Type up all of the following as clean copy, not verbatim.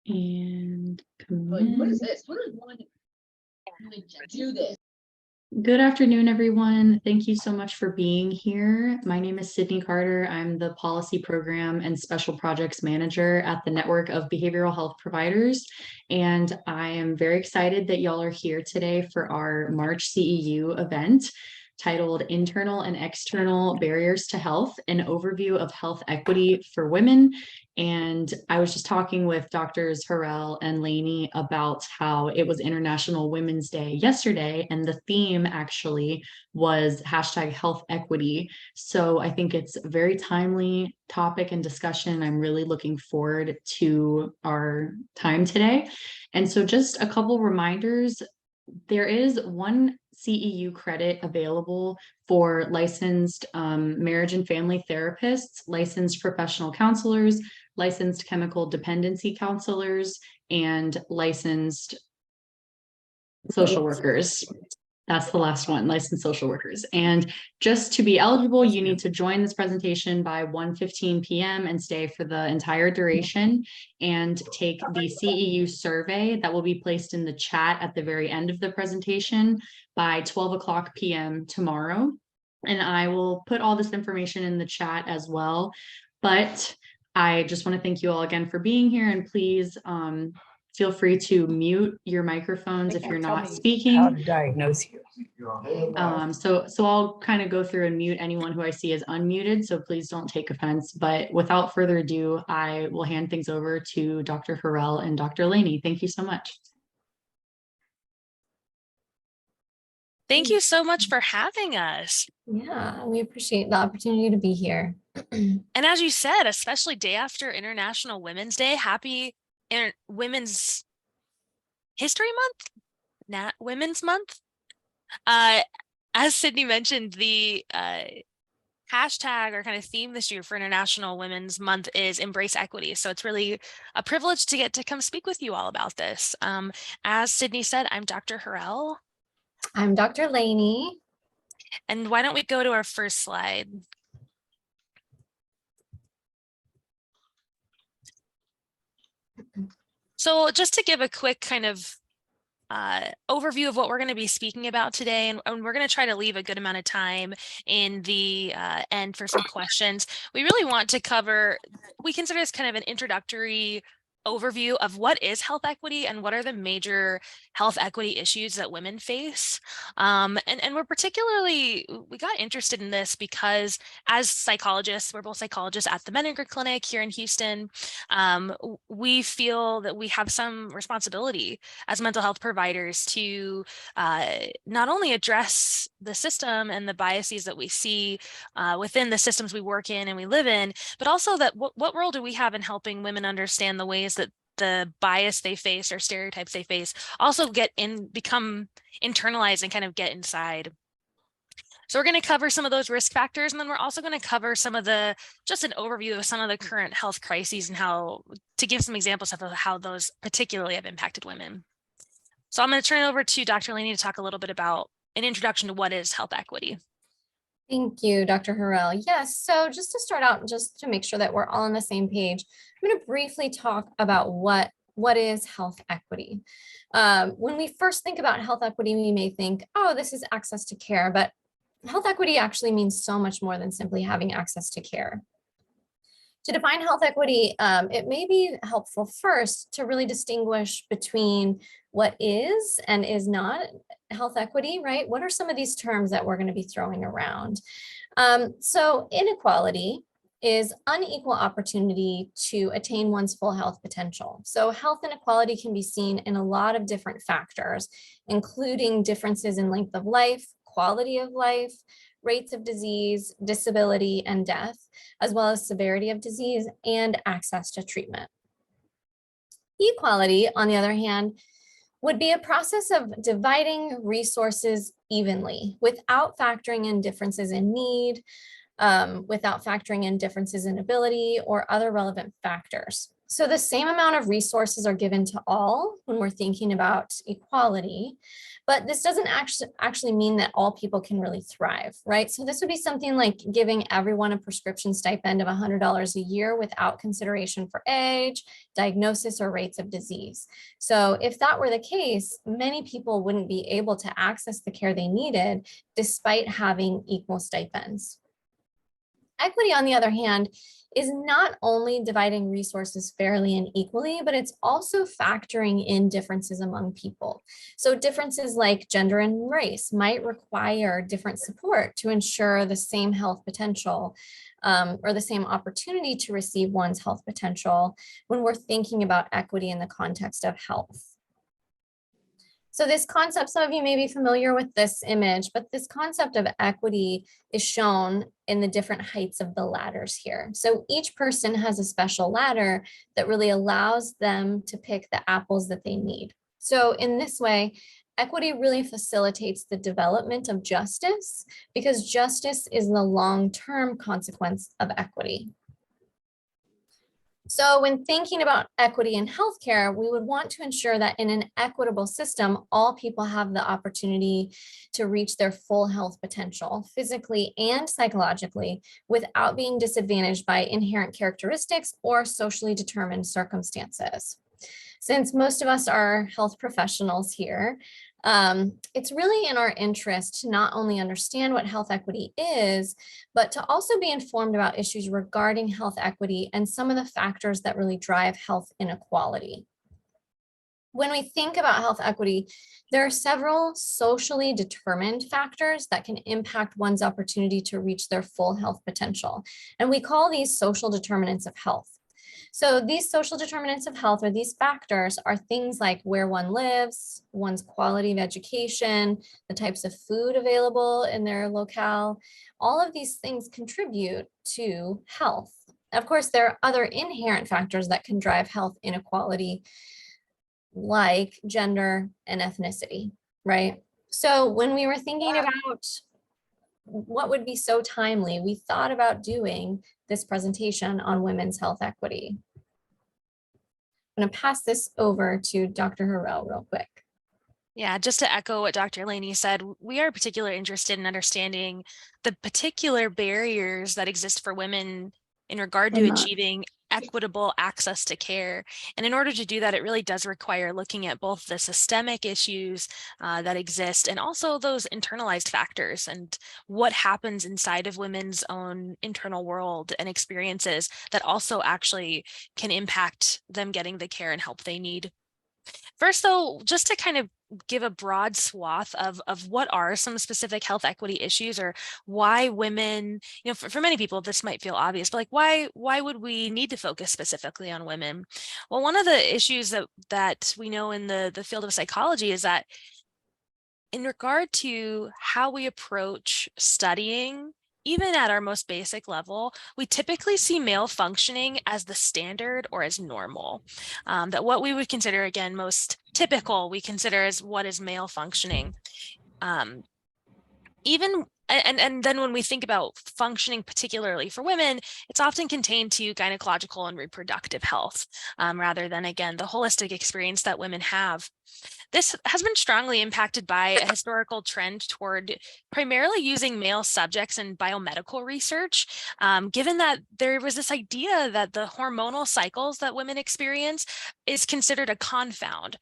And come Like, what is in. this? What is one do this? Good afternoon, everyone. Thank you so much for being here. My name is Sydney Carter. I'm the Policy Program and Special Projects Manager at the Network of Behavioral Health Providers. And I am very excited that y'all are here today for our March CEU event titled Internal and External Barriers to Health, an overview of health equity for women. And I was just talking with Doctors Horrell and Laney about how it was International Women's Day yesterday, and the theme actually was hashtag health equity. So I think it's a very timely topic and discussion. I'm really looking forward to our time today. And so just a couple reminders. There is one CEU credit available for licensed marriage and family therapists, licensed professional counselors, licensed chemical dependency counselors, and licensed social workers. That's the last one, licensed social workers. And just to be eligible, you need to join this presentation by 1:15 p.m. and stay for the entire duration and take the CEU survey that will be placed in the chat at the very end of the presentation by 12 p.m. tomorrow. And I will put all this information in the chat as well. But I just want to thank you all again for being here, and please feel free to mute your microphones if you're not speaking. How to diagnose you. So I'll kind of go through and mute anyone who I see is unmuted, so please don't take offense. But without further ado, I will hand things over to Dr. Horrell and Dr. Laney. Thank you so much. Thank you so much for having us. Yeah, we appreciate the opportunity to be here. And as you said, especially day after International Women's Day, happy Women's History Month, Women's Month. As Sydney mentioned, the hashtag or kind of theme this year for International Women's Month is Embrace Equity. So it's really a privilege to get to come speak with you all about this. As Sydney said, I'm Dr. Horrell. I'm Dr. Laney. And why don't we go to our first slide? So just to give a quick kind of overview of what we're going to be speaking about today, and we're going to try to leave a good amount of time in the end for some questions. We really want to cover, we consider this kind of an introductory overview of what is health equity and what are the major health equity issues that women face. And we're particularly, we got interested in this because as psychologists, we're both psychologists at the Menninger Clinic here in Houston. We feel that we have some responsibility as mental health providers to not only address the system and the biases that we see within the systems we work in and we live in, but also that what role do we have in helping women understand the ways that the bias they face or stereotypes they face also become internalized and kind of get inside. So we're going to cover some of those risk factors, and then we're also going to cover some of just an overview of some of the current health crises and to give some examples of how those particularly have impacted women. So I'm going to turn it over to Dr. Laney to talk a little bit about an introduction to what is health equity. Thank you, Dr. Horrell. Yes, so just to start out, just to make sure that we're all on the same page, I'm going to briefly talk about what is health equity. When we first think about health equity, we may think, oh, this is access to care, but health equity actually means so much more than simply having access to care. To define health equity, it may be helpful first to really distinguish between what is and is not health equity, right? What are some of these terms that we're going to be throwing around? So inequality is unequal opportunity to attain one's full health potential. So health inequality can be seen in a lot of different factors, including differences in length of life, quality of life, rates of disease, disability, and death, as well as severity of disease and access to treatment. Equality, on the other hand, would be a process of dividing resources evenly without factoring in differences in need, without factoring in differences in ability or other relevant factors. So the same amount of resources are given to all when we're thinking about equality, but this doesn't actually mean that all people can really thrive, right? So this would be something like giving everyone a prescription stipend of $100 a year without consideration for age, diagnosis, or rates of disease. So if that were the case, many people wouldn't be able to access the care they needed despite having equal stipends. Equity, on the other hand, is not only dividing resources fairly and equally, but it's also factoring in differences among people. So differences like gender and race might require different support to ensure the same health potential or the same opportunity to receive one's health potential when we're thinking about equity in the context of health. So this concept, some of you may be familiar with this image, but this concept of equity is shown in the different heights of the ladders here. So each person has a special ladder that really allows them to pick the apples that they need. So in this way, equity really facilitates the development of justice because justice is the long-term consequence of equity. So when thinking about equity in healthcare, we would want to ensure that in an equitable system, all people have the opportunity to reach their full health potential, physically and psychologically, without being disadvantaged by inherent characteristics or socially determined circumstances. Since most of us are health professionals here, it's really in our interest to not only understand what health equity is, but to also be informed about issues regarding health equity and some of the factors that really drive health inequality. When we think about health equity, there are several socially determined factors that can impact one's opportunity to reach their full health potential. And we call these social determinants of health. So these social determinants of health, or these factors, are things like where one lives, one's quality of education, the types of food available in their locale. All of these things contribute to health. Of course, there are other inherent factors that can drive health inequality, like gender and ethnicity, right? So when we were thinking about what would be so timely, we thought about doing this presentation on women's health equity. I'm going to pass this over to Dr. Horrell real quick. Yeah, just to echo what Dr. Laney said, we are particularly interested in understanding the particular barriers that exist for women in regard to achieving equitable access to care. And in order to do that, it really does require looking at both the systemic issues that exist and also those internalized factors and what happens inside of women's own internal world and experiences that also actually can impact them getting the care and help they need. First, though, just to kind of give a broad swath of what are some specific health equity issues, or why women, for many people, this might feel obvious, but like why would we need to focus specifically on women? Well, one of the issues that we know in the field of psychology is that in regard to how we approach studying, even at our most basic level, we typically see male functioning as the standard or as normal. That what we would consider, again, most typical, we consider as what is male functioning. And then when we think about functioning, particularly for women, it's often contained to gynecological and reproductive health, rather than, again, the holistic experience that women have. This has been strongly impacted by a historical trend toward primarily using male subjects in biomedical research, given that there was this idea that the hormonal cycles that women experience is considered a confound,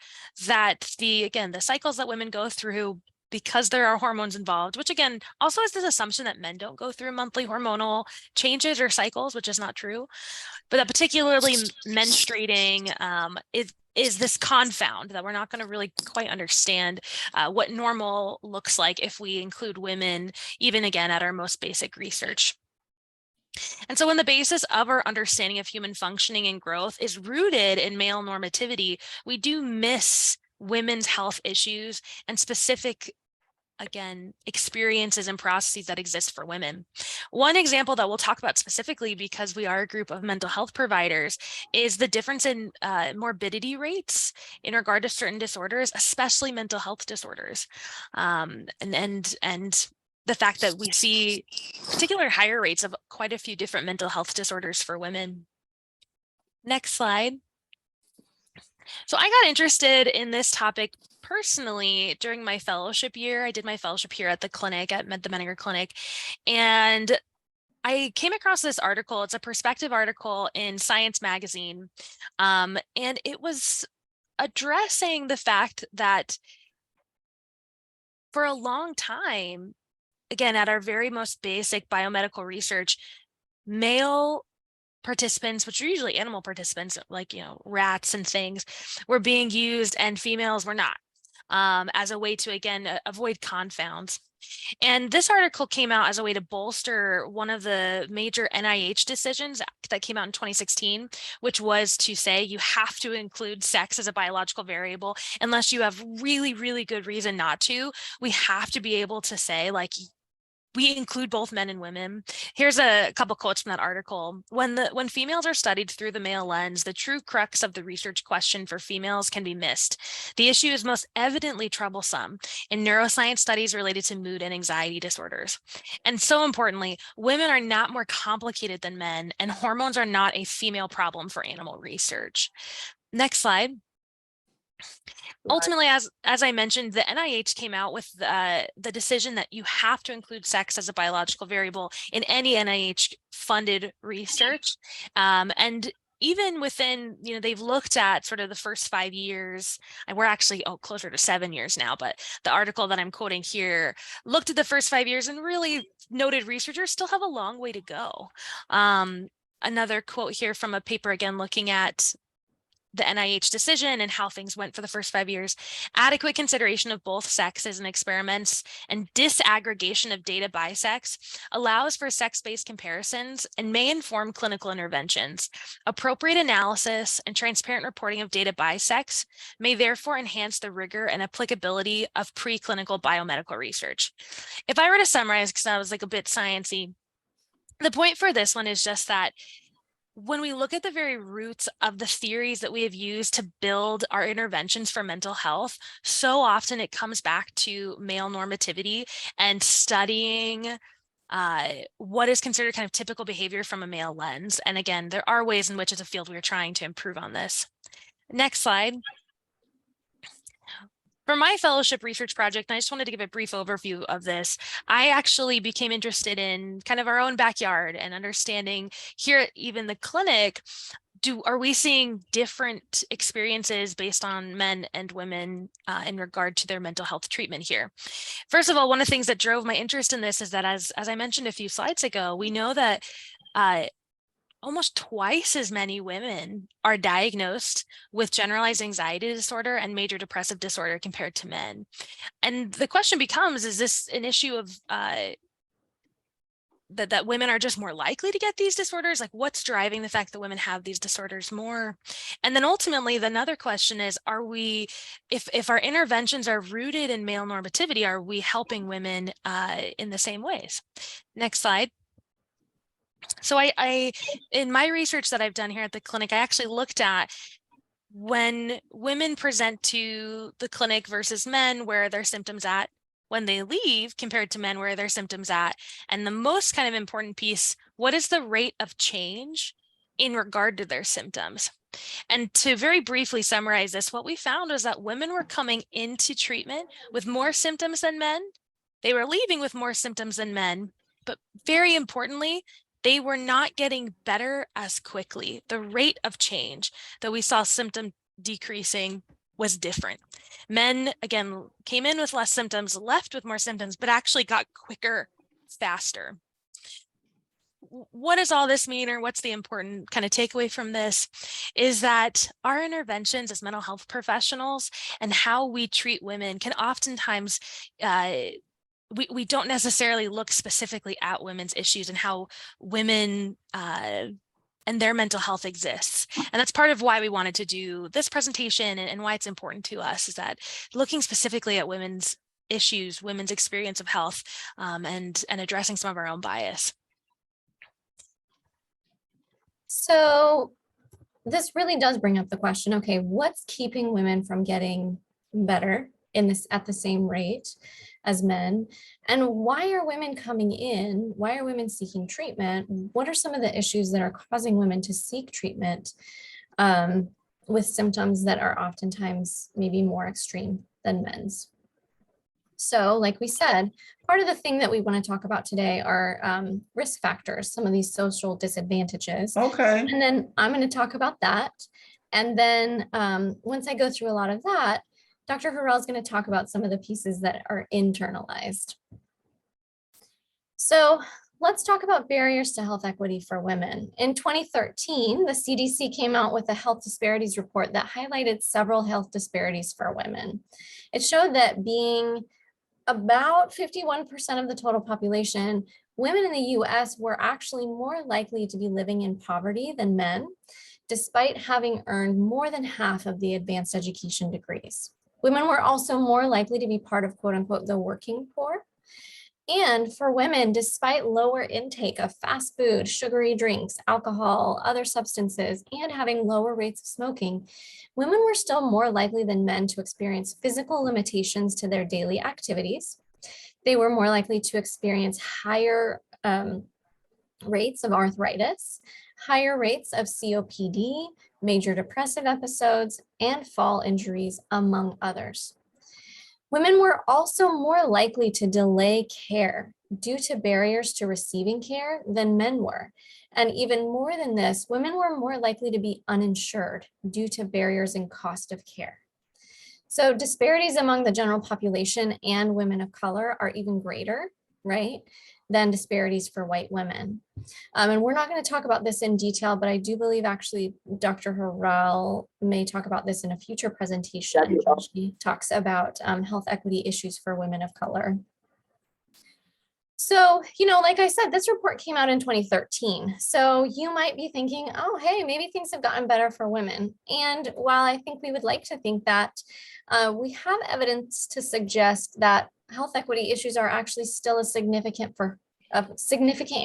that the cycles that women go through, because there are hormones involved, which again also is this assumption that men don't go through monthly hormonal changes or cycles, which is not true, but that particularly menstruating is this confound that we're not going to really quite understand what normal looks like if we include women, even again at our most basic research. And so when the basis of our understanding of human functioning and growth is rooted in male normativity, we do miss women's health issues and specific, again, experiences and processes that exist for women. One example that we'll talk about specifically, because we are a group of mental health providers, is the difference in morbidity rates in regard to certain disorders, especially mental health disorders, and the fact that we see particular higher rates of quite a few different mental health disorders for women. Next slide. So I got interested in this topic personally during my fellowship year. I did my fellowship here at the clinic, at the Menninger Clinic, and I came across this article. It's a perspective article in Science Magazine, and it was addressing the fact that for a long time, again, at our very most basic biomedical research, male participants, which are usually animal participants, like, rats and things, were being used and females were not, as a way to, again, avoid confounds. And this article came out as a way to bolster one of the major NIH decisions that came out in 2016, which was to say you have to include sex as a biological variable unless you have really, really good reason not to. We have to be able to say, like, we include both men and women. Here's a couple quotes from that article. When females are studied through the male lens, the true crux of the research question for females can be missed. The issue is most evidently troublesome in neuroscience studies related to mood and anxiety disorders. And so importantly, women are not more complicated than men, and hormones are not a female problem for animal research. Next slide. Ultimately, as I mentioned, the NIH came out with the decision that you have to include sex as a biological variable in any NIH-funded research. And even within, they've looked at sort of the first 5 years, and we're actually closer to 7 years now, but the article that I'm quoting here looked at the first 5 years and really noted researchers still have a long way to go. Another quote here from a paper, again, looking at the NIH decision and how things went for the first 5 years. Adequate consideration of both sexes in experiments and disaggregation of data by sex allows for sex-based comparisons and may inform clinical interventions. Appropriate analysis and transparent reporting of data by sex may therefore enhance the rigor and applicability of preclinical biomedical research. If I were to summarize, because that was like a bit sciencey, the point for this one is just that when we look at the very roots of the theories that we have used to build our interventions for mental health, so often it comes back to male normativity and studying what is considered kind of typical behavior from a male lens. And again, there are ways in which as a field we're trying to improve on this. Next slide. For my fellowship research project, and I just wanted to give a brief overview of this, I actually became interested in kind of our own backyard and understanding here at even the clinic, are we seeing different experiences based on men and women in regard to their mental health treatment here? First of all, one of the things that drove my interest in this is that as I mentioned a few slides ago, we know that almost twice as many women are diagnosed with generalized anxiety disorder and major depressive disorder compared to men. And the question becomes, is this an issue of that women are just more likely to get these disorders? Like, what's driving the fact that women have these disorders more? And then ultimately, the another question is, are we, if our interventions are rooted in male normativity, are we helping women in the same ways? Next slide. So I in my research that I've done here at the clinic, I actually looked at when women present to the clinic versus men, where are their symptoms at when they leave compared to men, where are their symptoms at? And the most kind of important piece, what is the rate of change in regard to their symptoms? And to very briefly summarize this, what we found was that women were coming into treatment with more symptoms than men. They were leaving with more symptoms than men, but very importantly, they were not getting better as quickly. The rate of change that we saw symptom decreasing was different. Men, again, came in with less symptoms, left with more symptoms, but actually got quicker, faster. What does all this mean, or what's the important kind of takeaway from this, is that our interventions as mental health professionals and how we treat women can oftentimes we don't necessarily look specifically at women's issues and how women and their mental health exists. And that's part of why we wanted to do this presentation and why it's important to us, is that looking specifically at women's issues, women's experience of health, and addressing some of our own bias. So this really does bring up the question, okay, what's keeping women from getting better in this at the same rate as men? And why are women coming in? Why are women seeking treatment? What are some of the issues that are causing women to seek treatment? with symptoms that are oftentimes maybe more extreme than men's. So like we said, part of the thing that we want to talk about today are risk factors, some of these social disadvantages. Okay. And then I'm going to talk about that. And then once I go through a lot of that, Dr. Horrell is going to talk about some of the pieces that are internalized. So let's talk about barriers to health equity for women. In 2013, the CDC came out with a health disparities report that highlighted several health disparities for women. It showed that being about 51% of the total population, women in the US were actually more likely to be living in poverty than men, despite having earned more than half of the advanced education degrees. Women were also more likely to be part of quote unquote the working poor. And for women, despite lower intake of fast food, sugary drinks, alcohol, other substances, and having lower rates of smoking, women were still more likely than men to experience physical limitations to their daily activities. They were more likely to experience higher rates of arthritis, higher rates of COPD, major depressive episodes, and fall injuries, among others. Women were also more likely to delay care due to barriers to receiving care than men were. And even more than this, women were more likely to be uninsured due to barriers in cost of care. So disparities among the general population and women of color are even greater, right, than disparities for white women. And we're not going to talk about this in detail, but I do believe actually Dr. Horrell may talk about this in a future presentation. She talks about health equity issues for women of color. So, like I said, this report came out in 2013. So you might be thinking, oh, hey, maybe things have gotten better for women. And while I think we would like to think that, we have evidence to suggest that health equity issues are actually still a significant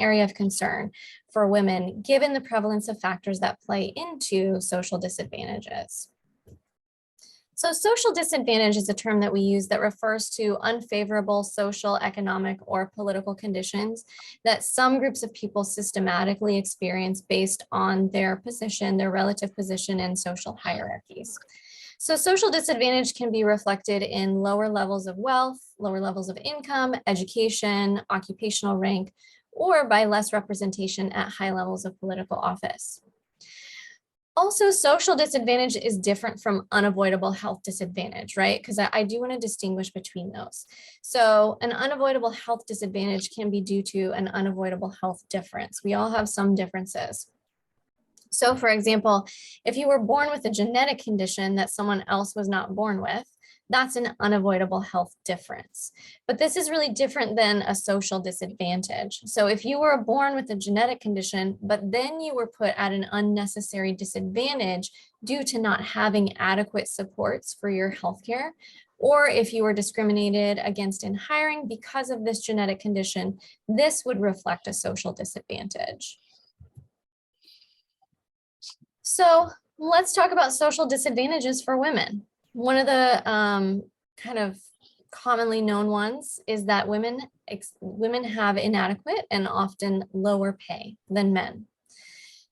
area of concern for women, given the prevalence of factors that play into social disadvantages. So social disadvantage is a term that we use that refers to unfavorable social, economic, or political conditions that some groups of people systematically experience based on their position, their relative position in social hierarchies. So social disadvantage can be reflected in lower levels of wealth, lower levels of income, education, occupational rank, or by less representation at high levels of political office. Also, social disadvantage is different from unavoidable health disadvantage, right? Because I do want to distinguish between those. So an unavoidable health disadvantage can be due to an unavoidable health difference. We all have some differences. So for example, if you were born with a genetic condition that someone else was not born with, that's an unavoidable health difference. But this is really different than a social disadvantage. So if you were born with a genetic condition, but then you were put at an unnecessary disadvantage due to not having adequate supports for your healthcare, or if you were discriminated against in hiring because of this genetic condition, this would reflect a social disadvantage. So let's talk about social disadvantages for women. One of the kind of commonly known ones is that women have inadequate and often lower pay than men.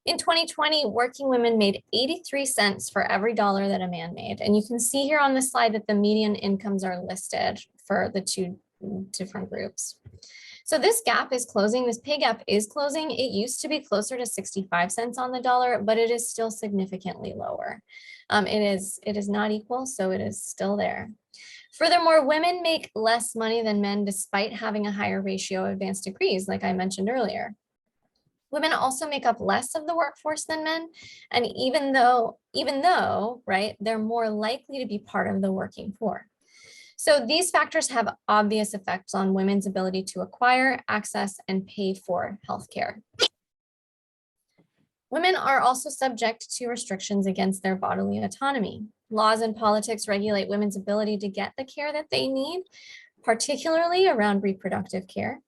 In 2020, working women made 83 cents for every dollar that a man made. And you can see here on the slide that the median incomes are listed for the two different groups. So this gap is closing, this pay gap is closing. It used to be closer to 65 cents on the dollar, but it is still significantly lower. It is not equal, so it is still there. Furthermore, women make less money than men despite having a higher ratio of advanced degrees, like I mentioned earlier. Women also make up less of the workforce than men, and even though, right, they're more likely to be part of the working poor. So these factors have obvious effects on women's ability to acquire, access, and pay for healthcare. Women are also subject to restrictions against their bodily autonomy. Laws and politics regulate women's ability to get the care that they need, particularly around reproductive care.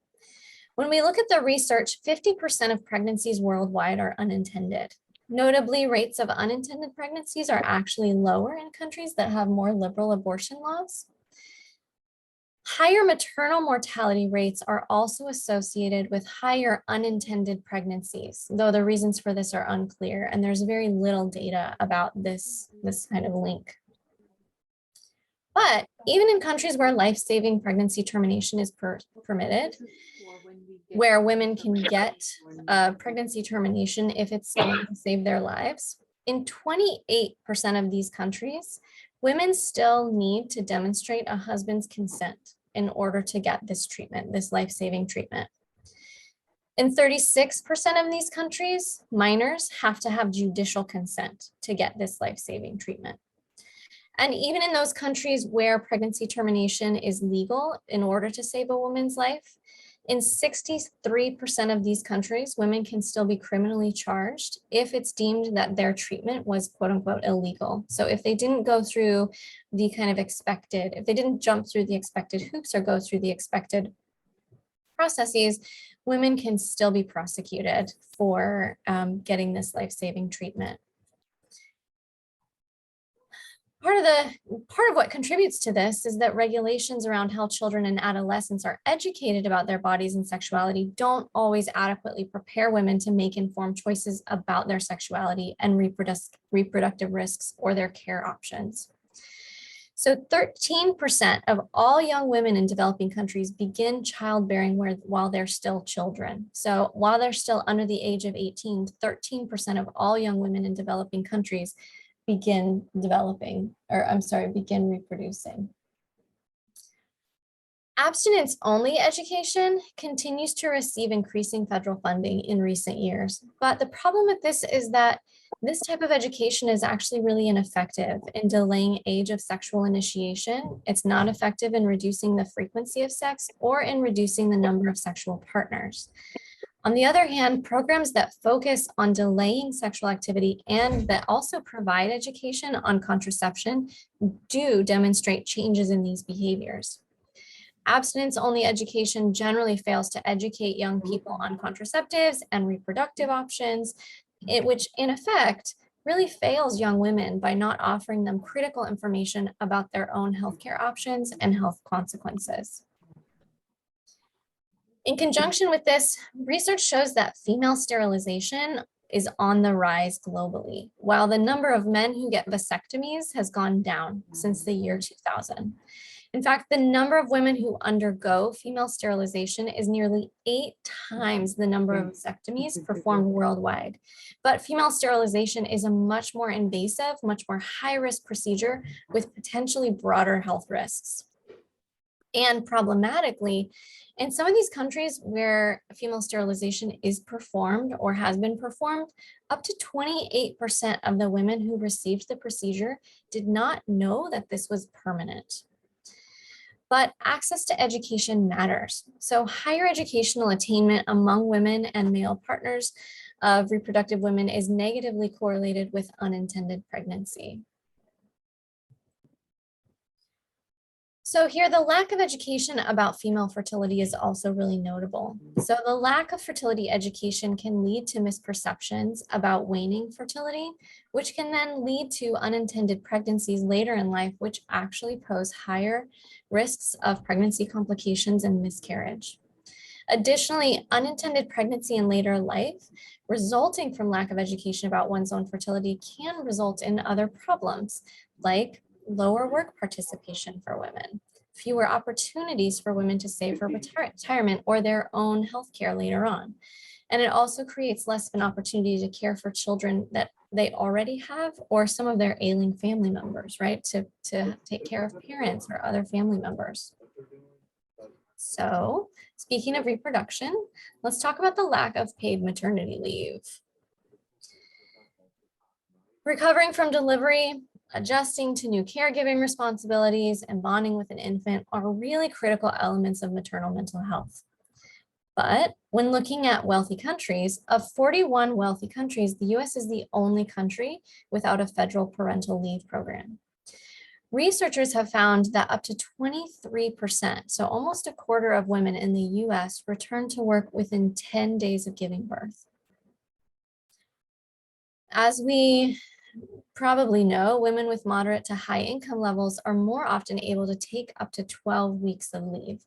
When we look at the research, 50% of pregnancies worldwide are unintended. Notably, rates of unintended pregnancies are actually lower in countries that have more liberal abortion laws. Higher maternal mortality rates are also associated with higher unintended pregnancies, though the reasons for this are unclear, and there's very little data about this kind of link. But even in countries where life-saving pregnancy termination is permitted, where women can get pregnancy termination if it's going to save their lives, in 28% of these countries, women still need to demonstrate a husband's consent in order to get this treatment, this life-saving treatment. In 36% of these countries, minors have to have judicial consent to get this life-saving treatment. And even in those countries where pregnancy termination is legal in order to save a woman's life, in 63% of these countries, women can still be criminally charged if it's deemed that their treatment was quote unquote illegal. So if they didn't go through the kind of expected, if they didn't jump through the expected hoops or go through the expected processes, women can still be prosecuted for getting this life-saving treatment. Part of what contributes to this is that regulations around how children and adolescents are educated about their bodies and sexuality don't always adequately prepare women to make informed choices about their sexuality and reproductive risks or their care options. So 13% of all young women in developing countries begin childbearing while they're still children. So while they're still under the age of 18, 13% of all young women in developing countries begin reproducing. Abstinence-only education continues to receive increasing federal funding in recent years. But the problem with this is that this type of education is actually really ineffective in delaying age of sexual initiation. It's not effective in reducing the frequency of sex or in reducing the number of sexual partners. On the other hand, programs that focus on delaying sexual activity and that also provide education on contraception do demonstrate changes in these behaviors. Abstinence-only education generally fails to educate young people on contraceptives and reproductive options, which in effect really fails young women by not offering them critical information about their own healthcare options and health consequences. In conjunction with this, research shows that female sterilization is on the rise globally, while the number of men who get vasectomies has gone down since the year 2000. In fact, the number of women who undergo female sterilization is nearly 8 times the number of vasectomies performed worldwide. But female sterilization is a much more invasive, much more high-risk procedure with potentially broader health risks. And problematically, in some of these countries where female sterilization is performed or has been performed, up to 28% of the women who received the procedure did not know that this was permanent. But access to education matters. So higher educational attainment among women and male partners of reproductive women is negatively correlated with unintended pregnancy. So here, the lack of education about female fertility is also really notable. So the lack of fertility education can lead to misperceptions about waning fertility, which can then lead to unintended pregnancies later in life, which actually pose higher risks of pregnancy complications and miscarriage. Additionally, unintended pregnancy in later life resulting from lack of education about one's own fertility can result in other problems like lower work participation for women, fewer opportunities for women to save for retirement or their own healthcare later on. And it also creates less of an opportunity to care for children that they already have or some of their ailing family members, right? To take care of parents or other family members. So speaking of reproduction, let's talk about the lack of paid maternity leave. Recovering from delivery, adjusting to new caregiving responsibilities, and bonding with an infant are really critical elements of maternal mental health. But when looking at wealthy countries, of 41 wealthy countries, the US is the only country without a federal parental leave program. Researchers have found that up to 23%, so almost a quarter of women in the US return to work within 10 days of giving birth. As we probably know, women with moderate to high income levels are more often able to take up to 12 weeks of leave,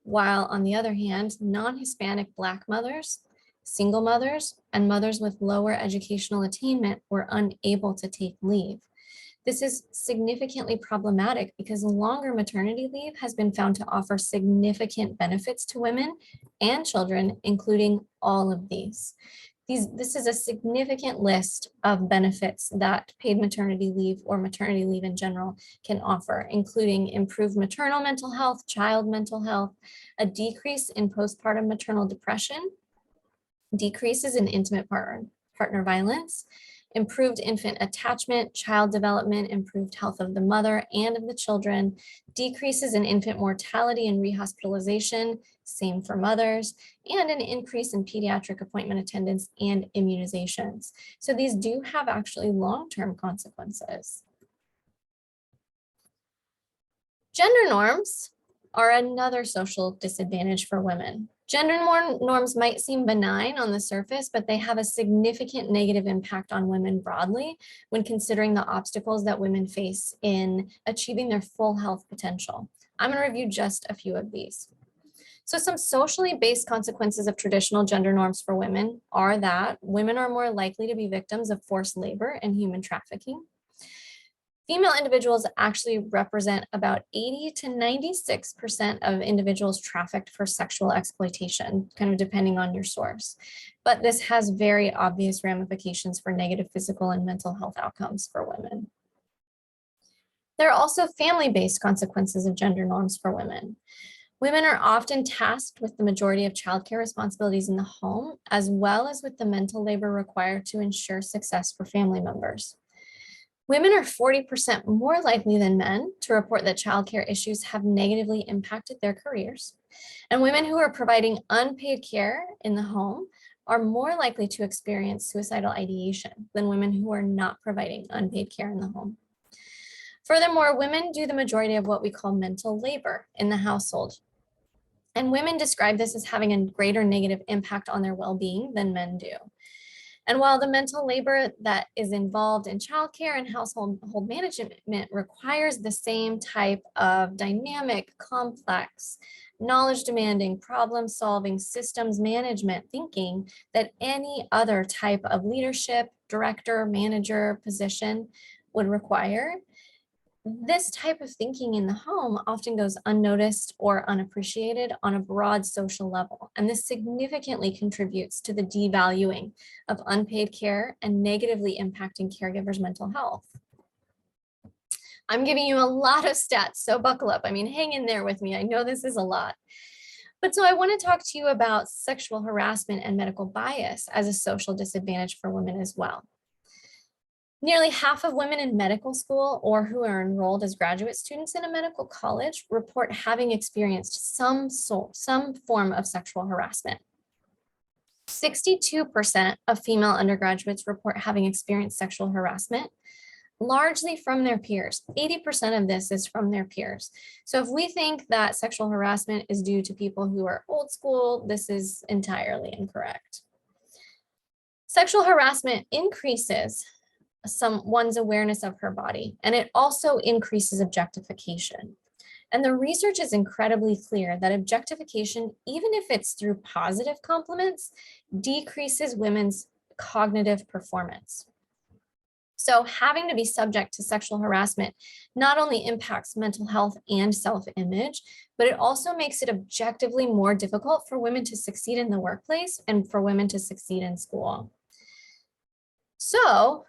while on the other hand, non-Hispanic Black mothers, single mothers, and mothers with lower educational attainment were unable to take leave. This is significantly problematic because longer maternity leave has been found to offer significant benefits to women and children, including all of these. This is a significant list of benefits that paid maternity leave or maternity leave in general can offer, including improved maternal mental health, child mental health, a decrease in postpartum maternal depression, decreases in intimate partner violence, improved infant attachment, child development, improved health of the mother and of the children, decreases in infant mortality and rehospitalization, same for mothers, and an increase in pediatric appointment attendance and immunizations. So these do have actually long-term consequences. Gender norms are another social disadvantage for women. Gender norms might seem benign on the surface, but they have a significant negative impact on women broadly when considering the obstacles that women face in achieving their full health potential. I'm going to review just a few of these. So some socially based consequences of traditional gender norms for women are that women are more likely to be victims of forced labor and human trafficking. Female individuals actually represent about 80 to 96% of individuals trafficked for sexual exploitation, kind of depending on your source. But this has very obvious ramifications for negative physical and mental health outcomes for women. There are also family-based consequences of gender norms for women. Women are often tasked with the majority of childcare responsibilities in the home, as well as with the mental labor required to ensure success for family members. Women are 40% more likely than men to report that childcare issues have negatively impacted their careers. And women who are providing unpaid care in the home are more likely to experience suicidal ideation than women who are not providing unpaid care in the home. Furthermore, women do the majority of what we call mental labor in the household. And women describe this as having a greater negative impact on their well-being than men do. And while the mental labor that is involved in childcare and household management requires the same type of dynamic, complex, knowledge demanding, problem solving, systems management thinking that any other type of leadership, director, manager position would require, this type of thinking in the home often goes unnoticed or unappreciated on a broad social level, and this significantly contributes to the devaluing of unpaid care and negatively impacting caregivers' mental health. I'm giving you a lot of stats, so buckle up. I mean, hang in there with me. I know this is a lot. But so I want to talk to you about sexual harassment and medical bias as a social disadvantage for women as well. Nearly half of women in medical school or who are enrolled as graduate students in a medical college report having experienced some form of sexual harassment. 62% of female undergraduates report having experienced sexual harassment, largely from their peers. 80% of this is from their peers. So if we think that sexual harassment is due to people who are old school, this is entirely incorrect. Sexual harassment increases one's awareness of her body, and it also increases objectification. And the research is incredibly clear that objectification, even if it's through positive compliments, decreases women's cognitive performance. So having to be subject to sexual harassment not only impacts mental health and self-image, but it also makes it objectively more difficult for women to succeed in the workplace and for women to succeed in school. So,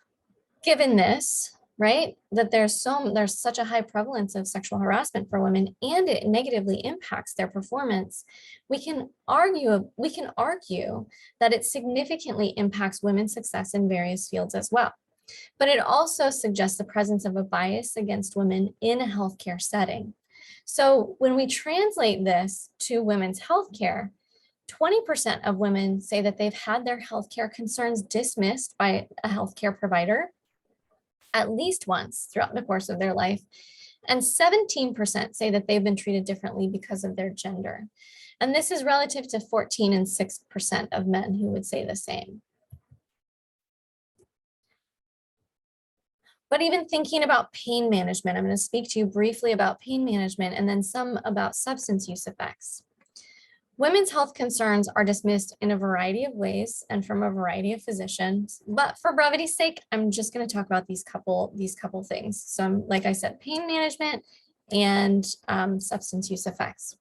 given this, right, that there's such a high prevalence of sexual harassment for women and it negatively impacts their performance, we can argue that it significantly impacts women's success in various fields as well. But it also suggests the presence of a bias against women in a healthcare setting. So when we translate this to women's healthcare, 20% of women say that they've had their healthcare concerns dismissed by a healthcare provider at least once throughout the course of their life. And 17% say that they've been treated differently because of their gender. And this is relative to 14% and 6% of men who would say the same. But even thinking about pain management, I'm going to speak to you briefly about pain management and then some about substance use effects. Women's health concerns are dismissed in a variety of ways and from a variety of physicians, but for brevity's sake, I'm just going to talk about these couple things. So like I said, pain management and substance use effects.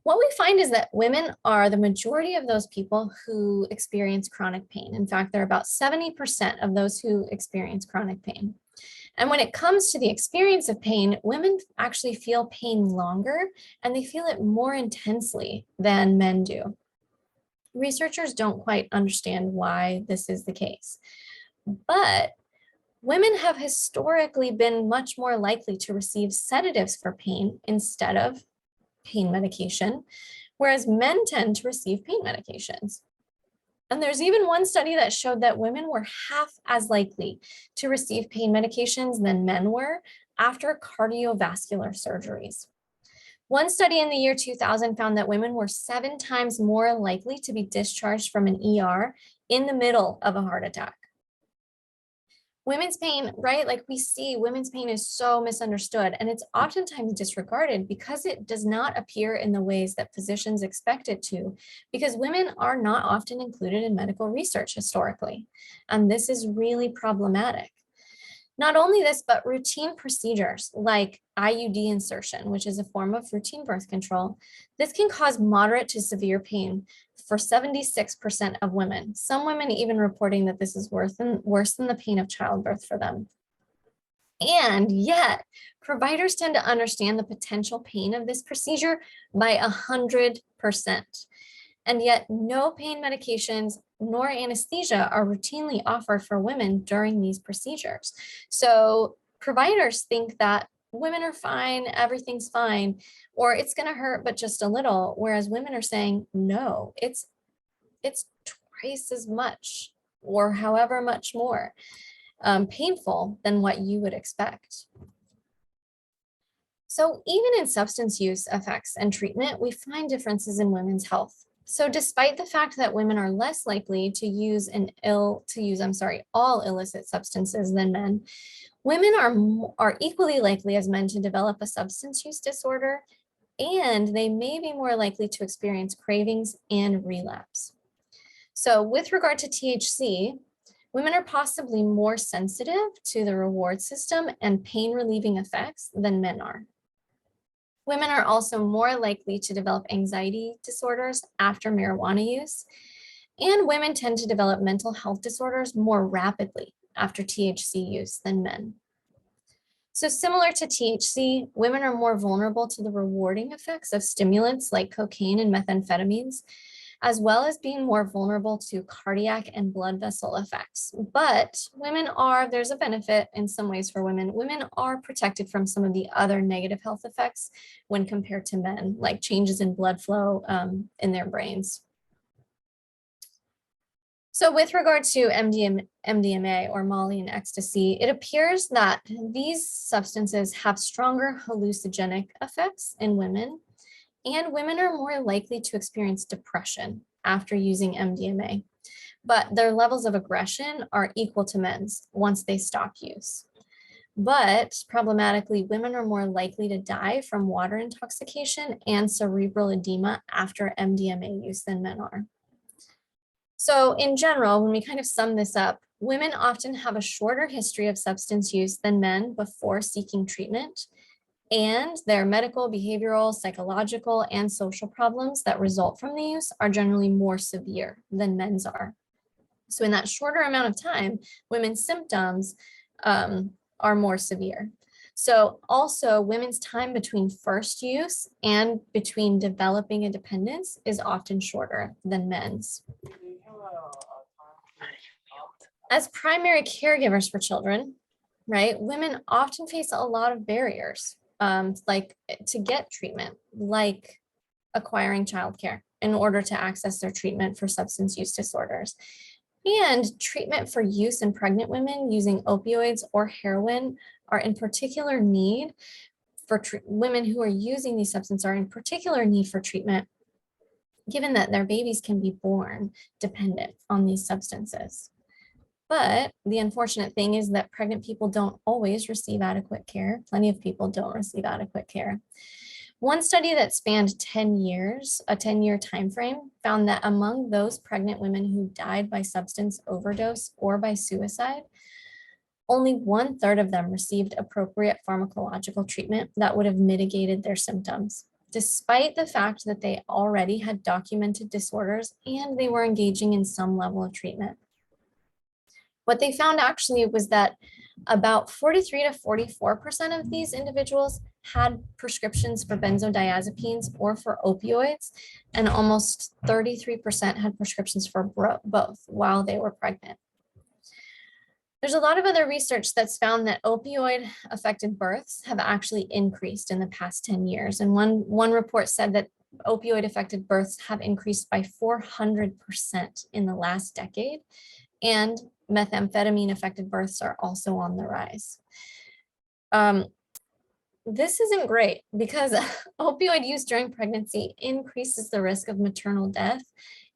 What we find is that women are the majority of those people who experience chronic pain. In fact, they're about 70% of those who experience chronic pain. And when it comes to the experience of pain, women actually feel pain longer and they feel it more intensely than men do. Researchers don't quite understand why this is the case, but women have historically been much more likely to receive sedatives for pain instead of pain medication, whereas men tend to receive pain medications. And there's even one study that showed that women were half as likely to receive pain medications than men were after cardiovascular surgeries. One study in the year 2000 found that women were 7 times more likely to be discharged from an ER in the middle of a heart attack. Women's pain, right? Like we see, women's pain is so misunderstood and it's oftentimes disregarded because it does not appear in the ways that physicians expect it to, because women are not often included in medical research historically. And this is really problematic. Not only this, but routine procedures like IUD insertion, which is a form of routine birth control. This can cause moderate to severe pain for 76% of women. Some women even reporting that this is worse than the pain of childbirth for them. And yet, providers tend to understand the potential pain of this procedure by 100%. And yet no pain medications nor anesthesia are routinely offered for women during these procedures. So providers think that women are fine, everything's fine, or it's going to hurt, but just a little. Whereas women are saying, no, it's twice as much or however much more painful than what you would expect. So even in substance use effects and treatment, we find differences in women's health. So despite the fact that women are less likely to use all illicit substances than men, women are equally likely as men to develop a substance use disorder, and they may be more likely to experience cravings and relapse. So with regard to THC, women are possibly more sensitive to the reward system and pain relieving effects than men are. Women are also more likely to develop anxiety disorders after marijuana use, and women tend to develop mental health disorders more rapidly after THC use than men. So similar to THC, women are more vulnerable to the rewarding effects of stimulants like cocaine and methamphetamines, as well as being more vulnerable to cardiac and blood vessel effects. But there's a benefit in some ways for women. Women are protected from some of the other negative health effects when compared to men, like changes in blood flow in their brains. So with regard to MDMA or Molly and ecstasy, it appears that these substances have stronger hallucinogenic effects in women, and women are more likely to experience depression after using MDMA, but their levels of aggression are equal to men's once they stop use. But problematically, women are more likely to die from water intoxication and cerebral edema after MDMA use than men are. So in general, when we kind of sum this up, women often have a shorter history of substance use than men before seeking treatment, and their medical, behavioral, psychological, and social problems that result from the use are generally more severe than men's are. So in that shorter amount of time, women's symptoms are more severe. So also women's time between first use and between developing a dependence is often shorter than men's. As primary caregivers for children, right, women often face a lot of barriers like to get treatment, like acquiring childcare in order to access their treatment for substance use disorders. And treatment for use in pregnant women using opioids or heroin are in particular need for women who are using these substances are in particular need for treatment, given that their babies can be born dependent on these substances. But the unfortunate thing is that pregnant people don't always receive adequate care. Plenty of people don't receive adequate care. One study that spanned 10 years, a 10-year time frame, found that among those pregnant women who died by substance overdose or by suicide, only 1/3 of them received appropriate pharmacological treatment that would have mitigated their symptoms, despite the fact that they already had documented disorders and they were engaging in some level of treatment. What they found actually was that about 43 to 44% of these individuals had prescriptions for benzodiazepines or for opioids, and almost 33% had prescriptions for both while they were pregnant. There's a lot of other research that's found that opioid affected births have actually increased in the past 10 years. And one report said that opioid affected births have increased by 400% in the last decade. And methamphetamine affected births are also on the rise. This isn't great because opioid use during pregnancy increases the risk of maternal death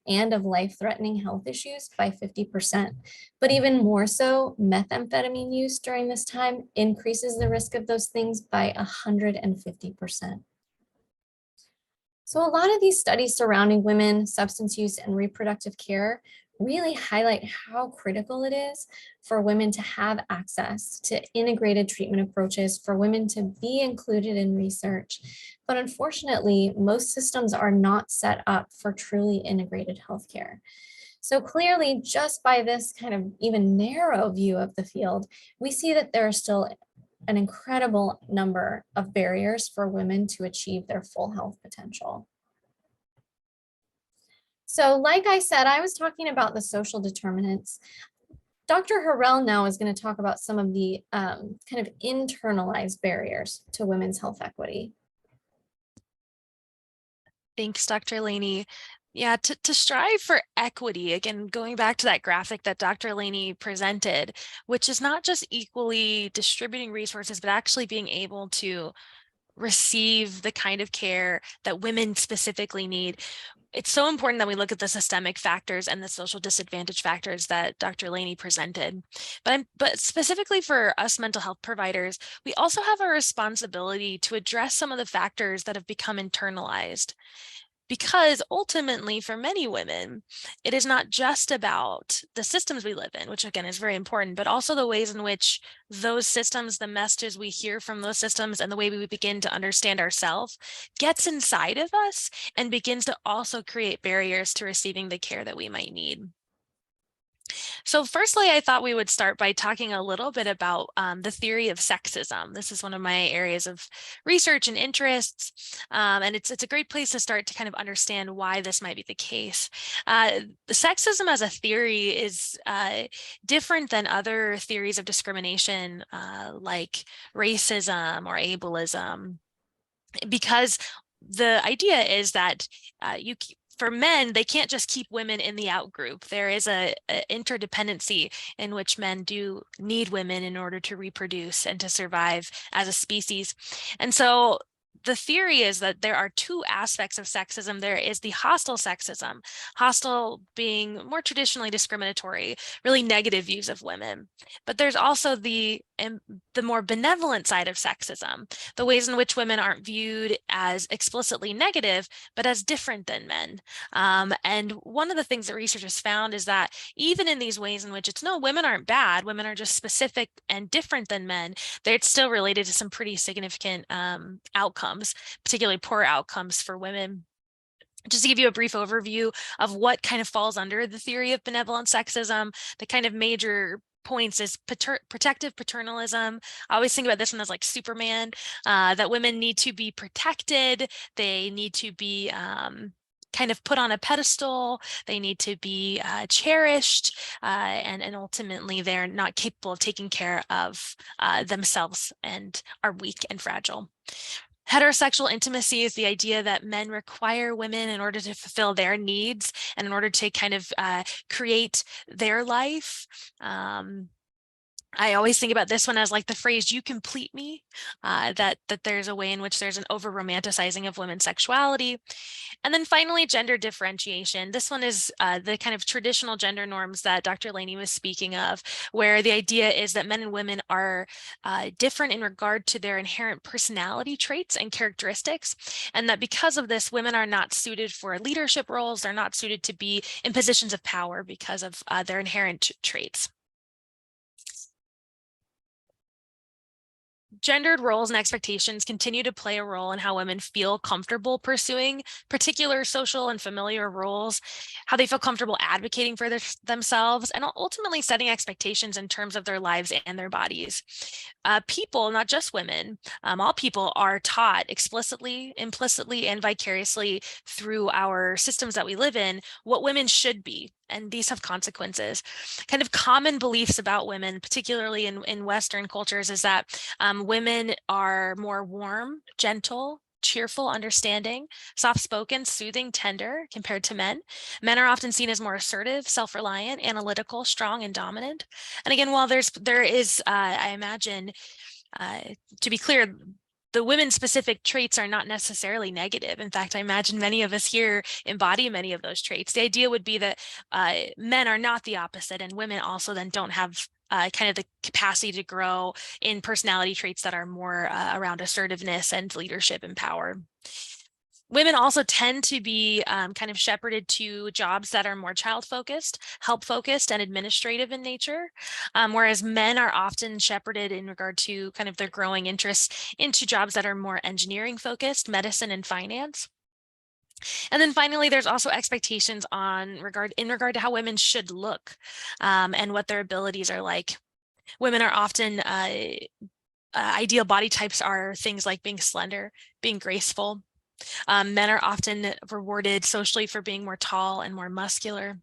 and of life-threatening health issues by 50%. But even more so, methamphetamine use during this time increases the risk of those things by 150%. So a lot of these studies surrounding women, substance use, and reproductive care really highlight how critical it is for women to have access to integrated treatment approaches, for women to be included in research. But unfortunately, most systems are not set up for truly integrated healthcare. So clearly, just by this kind of even narrow view of the field, we see that there are still an incredible number of barriers for women to achieve their full health potential. So like I said, I was talking about the social determinants. Dr. Horrell now is going to talk about some of the kind of internalized barriers to women's health equity. Thanks, Dr. Laney. Yeah, to strive for equity, again, going back to that graphic that Dr. Laney presented, which is not just equally distributing resources, but actually being able to receive the kind of care that women specifically need. It's so important that we look at the systemic factors and the social disadvantage factors that Dr. Laney presented. But specifically for us mental health providers, we also have a responsibility to address some of the factors that have become internalized. Because ultimately, for many women, it is not just about the systems we live in, which again is very important, but also the ways in which those systems, the messages we hear from those systems, and the way we begin to understand ourselves gets inside of us and begins to also create barriers to receiving the care that we might need. So firstly, I thought we would start by talking a little bit about the theory of sexism. This is one of my areas of research and interests, and it's a great place to start to kind of understand why this might be the case. Sexism as a theory is different than other theories of discrimination like racism or ableism, because the idea is that for men, they can't just keep women in the out group. There is a interdependency in which men do need women in order to reproduce and to survive as a species. And so the theory is that there are two aspects of sexism. There is the hostile sexism, hostile being more traditionally discriminatory, really negative views of women. But there's also the more benevolent side of sexism, the ways in which women aren't viewed as explicitly negative, but as different than men. And one of the things that researchers found is that even in these ways in which it's no, women aren't bad, women are just specific and different than men, it's still related to some pretty significant outcomes, particularly poor outcomes for women. Just to give you a brief overview of what kind of falls under the theory of benevolent sexism, the kind of major points is protective paternalism. I always think about this one as like Superman, that women need to be protected. They need to be kind of put on a pedestal. They need to be cherished, and ultimately they're not capable of taking care of themselves and are weak and fragile. Heterosexual intimacy is the idea that men require women in order to fulfill their needs and in order to kind of create their life. I always think about this one as like the phrase "you complete me," that there's a way in which there's an over romanticizing of women's sexuality. And then finally, gender differentiation. This one is the kind of traditional gender norms that Dr. Laney was speaking of, where the idea is that men and women are different in regard to their inherent personality traits and characteristics, and that because of this, women are not suited for leadership roles. They're not suited to be in positions of power because of their inherent traits. Gendered roles and expectations continue to play a role in how women feel comfortable pursuing particular social and familiar roles, how they feel comfortable advocating for themselves, and ultimately setting expectations in terms of their lives and their bodies. People, not just women, all people are taught explicitly, implicitly, and vicariously through our systems that we live in what women should be, and these have consequences. Kind of common beliefs about women, particularly in Western cultures, is that women are more warm, gentle, cheerful, understanding, soft-spoken, soothing, tender compared to men. Men are often seen as more assertive, self-reliant, analytical, strong, and dominant. And again, while there is, I imagine, to be clear, the women-specific traits are not necessarily negative. In fact, I imagine many of us here embody many of those traits. The idea would be that men are not the opposite, and women also then don't have kind of the capacity to grow in personality traits that are more around assertiveness and leadership and power. Women also tend to be kind of shepherded to jobs that are more child-focused, help-focused, and administrative in nature, whereas men are often shepherded in regard to kind of their growing interests into jobs that are more engineering-focused, medicine and finance. And then finally, there's also expectations in regard to how women should look and what their abilities are like. Women are often ideal body types are things like being slender, being graceful. Men are often rewarded socially for being more tall and more muscular.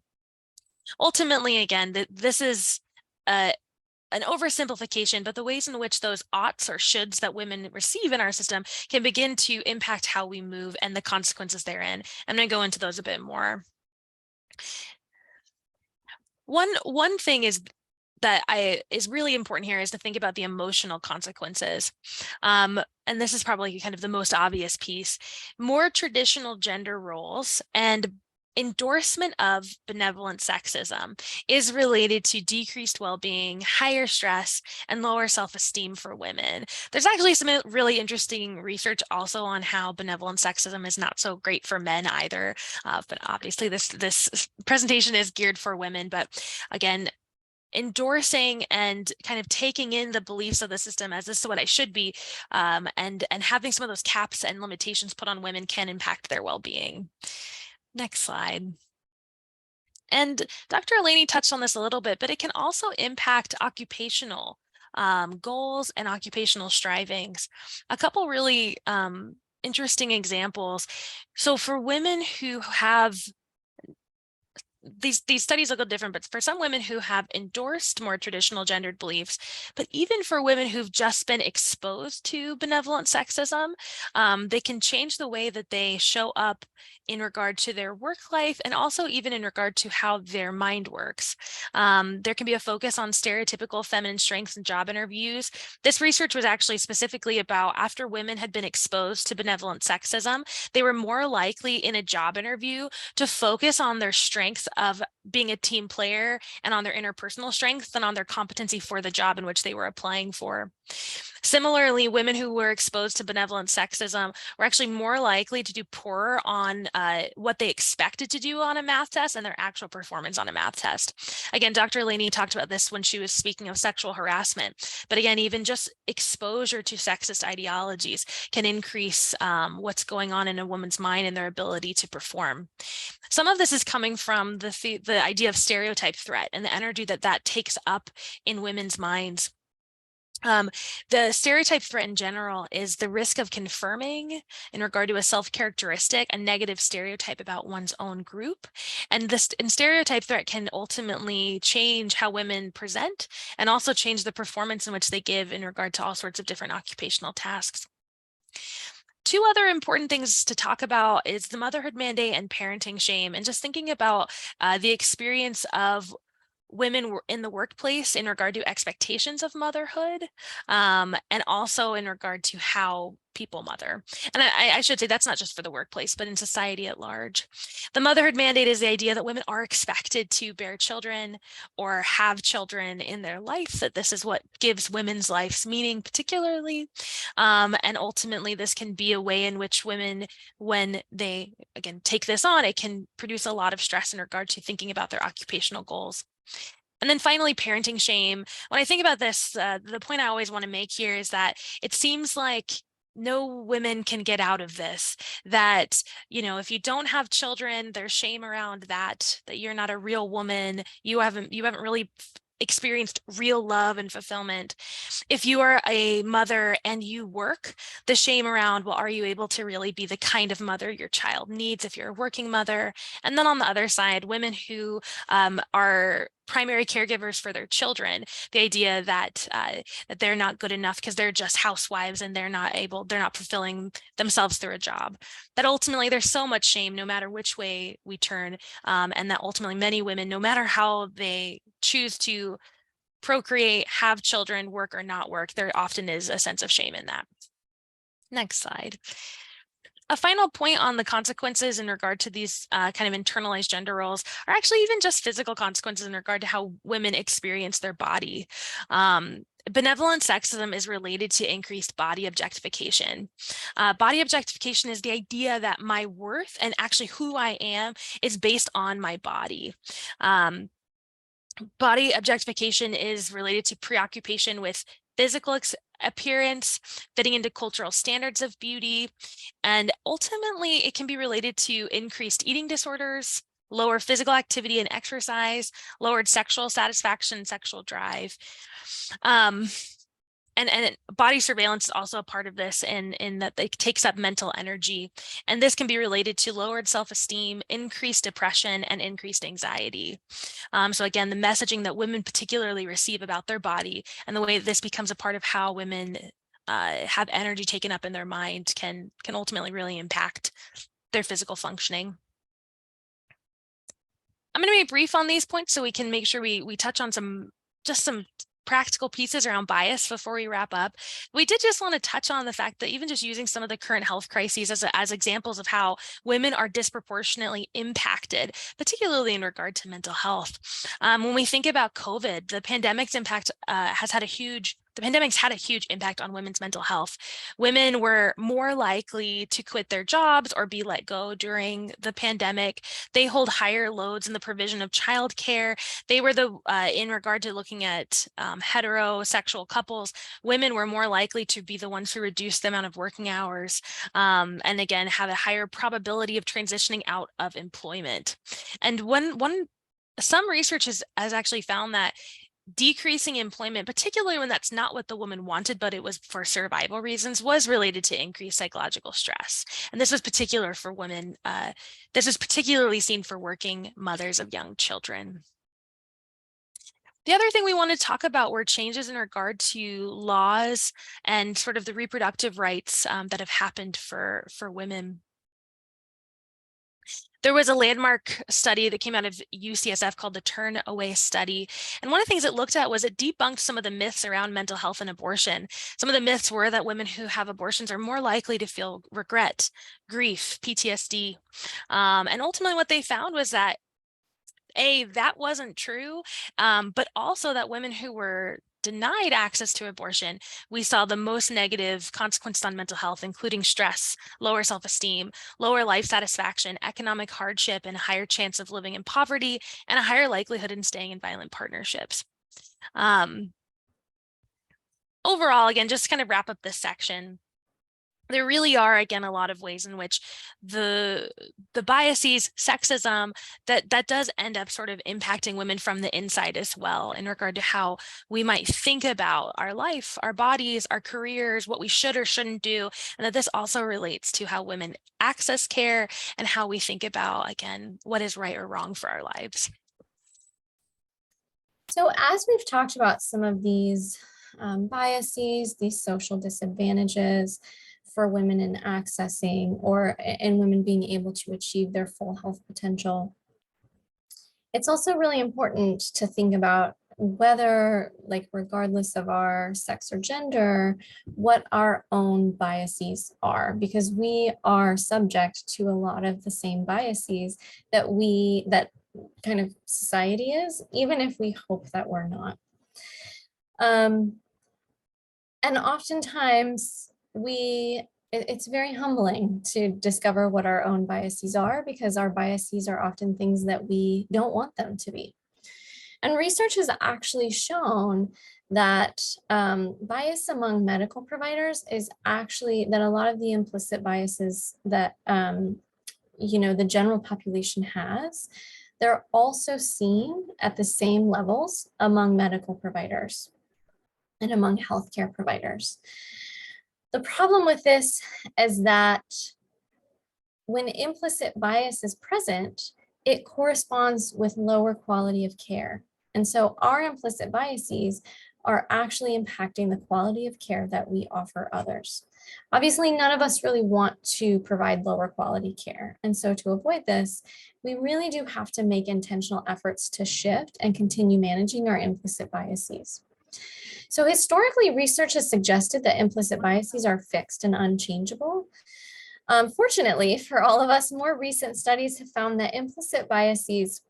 Ultimately, again, this is an oversimplification, but the ways in which those oughts or shoulds that women receive in our system can begin to impact how we move and the consequences therein. I'm going to go into those a bit more. One thing is really important here is to think about the emotional consequences. And this is probably kind of the most obvious piece. More traditional gender roles and endorsement of benevolent sexism is related to decreased well-being, higher stress, and lower self-esteem for women. There's actually some really interesting research also on how benevolent sexism is not so great for men either. But obviously this presentation is geared for women, but again, endorsing and kind of taking in the beliefs of the system as this is what I should be, and having some of those caps and limitations put on women can impact their well-being. Next slide. And Dr. Laney touched on this a little bit, but it can also impact occupational goals and occupational strivings. A couple really interesting examples. So for women who have these studies look a little different, but for some women who have endorsed more traditional gendered beliefs, but even for women who've just been exposed to benevolent sexism, they can change the way that they show up in regard to their work life and also even in regard to how their mind works. There can be a focus on stereotypical feminine strengths in job interviews. This research was actually specifically about after women had been exposed to benevolent sexism, they were more likely in a job interview to focus on their strengths of being a team player and on their interpersonal strengths than on their competency for the job in which they were applying for. Similarly, women who were exposed to benevolent sexism were actually more likely to do poorer on what they expected to do on a math test and their actual performance on a math test. Again, Dr. Laney talked about this when she was speaking of sexual harassment. But again, even just exposure to sexist ideologies can increase what's going on in a woman's mind and their ability to perform. Some of this is coming from the idea of stereotype threat and the energy that takes up in women's minds. The stereotype threat in general is the risk of confirming in regard to a self-characteristic, a negative stereotype about one's own group. And stereotype threat can ultimately change how women present and also change the performance in which they give in regard to all sorts of different occupational tasks. Two other important things to talk about is the motherhood mandate and parenting shame, and just thinking about the experience of women were in the workplace in regard to expectations of motherhood, and also in regard to how people mother. And I should say that's not just for the workplace, but in society at large. The motherhood mandate is the idea that women are expected to bear children or have children in their life, that this is what gives women's lives meaning particularly. And ultimately, this can be a way in which women, when they, again, take this on, it can produce a lot of stress in regard to thinking about their occupational goals. And then finally, parenting shame. When I think about this, the point I always want to make here is that it seems like no women can get out of this, that, you know, if you don't have children, there's shame around that you're not a real woman. You haven't really experienced real love and fulfillment. If you are a mother and you work, the shame around, well, are you able to really be the kind of mother your child needs if you're a working mother? And then on the other side, women who are primary caregivers for their children, the idea that that they're not good enough because they're just housewives and they're not fulfilling themselves through a job. That ultimately there's so much shame no matter which way we turn, and that ultimately many women, no matter how they choose to procreate, have children, work or not work, there often is a sense of shame in that. Next slide. A final point on the consequences in regard to these kind of internalized gender roles are actually even just physical consequences in regard to how women experience their body. Benevolent sexism is related to increased body objectification. Body objectification is the idea that my worth and actually who I am is based on my body. Body objectification is related to preoccupation with physical appearance, fitting into cultural standards of beauty, and ultimately it can be related to increased eating disorders, lower physical activity and exercise, lowered sexual satisfaction, sexual drive. And body surveillance is also a part of this in that it takes up mental energy. And this can be related to lowered self-esteem, increased depression, and increased anxiety. So again, the messaging that women particularly receive about their body and the way this becomes a part of how women have energy taken up in their mind can ultimately really impact their physical functioning. I'm going to be brief on these points so we can make sure we touch on some practical pieces around bias before we wrap up. We did just want to touch on the fact that even just using some of the current health crises as examples of how women are disproportionately impacted, particularly in regard to mental health. When we think about COVID, the pandemic's impact the pandemic's had a huge impact on women's mental health. Women were more likely to quit their jobs or be let go during the pandemic. They hold higher loads in the provision of childcare. They were in regard to looking at heterosexual couples, women were more likely to be the ones who reduce the amount of working hours, and again, have a higher probability of transitioning out of employment. And some research has actually found that decreasing employment, particularly when that's not what the woman wanted, but it was for survival reasons, was related to increased psychological stress. And this was particular for women. This is particularly seen for working mothers of young children. The other thing we want to talk about were changes in regard to laws and sort of the reproductive rights that have happened for women. There was a landmark study that came out of UCSF called the Turn Away Study. And one of the things it looked at was it debunked some of the myths around mental health and abortion. Some of the myths were that women who have abortions are more likely to feel regret, grief, PTSD. And ultimately what they found was that that wasn't true, but also that women who were denied access to abortion, we saw the most negative consequences on mental health, including stress, lower self-esteem, lower life satisfaction, economic hardship, and a higher chance of living in poverty, and a higher likelihood in staying in violent partnerships. Overall, again, just to kind of wrap up this section, there really are, again, a lot of ways in which the biases, sexism, that does end up sort of impacting women from the inside as well in regard to how we might think about our life, our bodies, our careers, what we should or shouldn't do, and that this also relates to how women access care and how we think about, again, what is right or wrong for our lives. So as we've talked about some of these biases, these social disadvantages for women in accessing and women being able to achieve their full health potential, It's also really important to think about whether, like, regardless of our sex or gender, what our own biases are, because we are subject to a lot of the same biases that kind of society is, even if we hope that we're not. And oftentimes it's very humbling to discover what our own biases are, because our biases are often things that we don't want them to be. And research has actually shown that bias among medical providers is actually that a lot of the implicit biases that the general population has, they're also seen at the same levels among medical providers and among healthcare providers. The problem with this is that when implicit bias is present, it corresponds with lower quality of care. And so our implicit biases are actually impacting the quality of care that we offer others. Obviously, none of us really want to provide lower quality care. And so to avoid this, we really do have to make intentional efforts to shift and continue managing our implicit biases. So historically, research has suggested that implicit biases are fixed and unchangeable. Fortunately, for all of us, more recent studies have found that implicit biases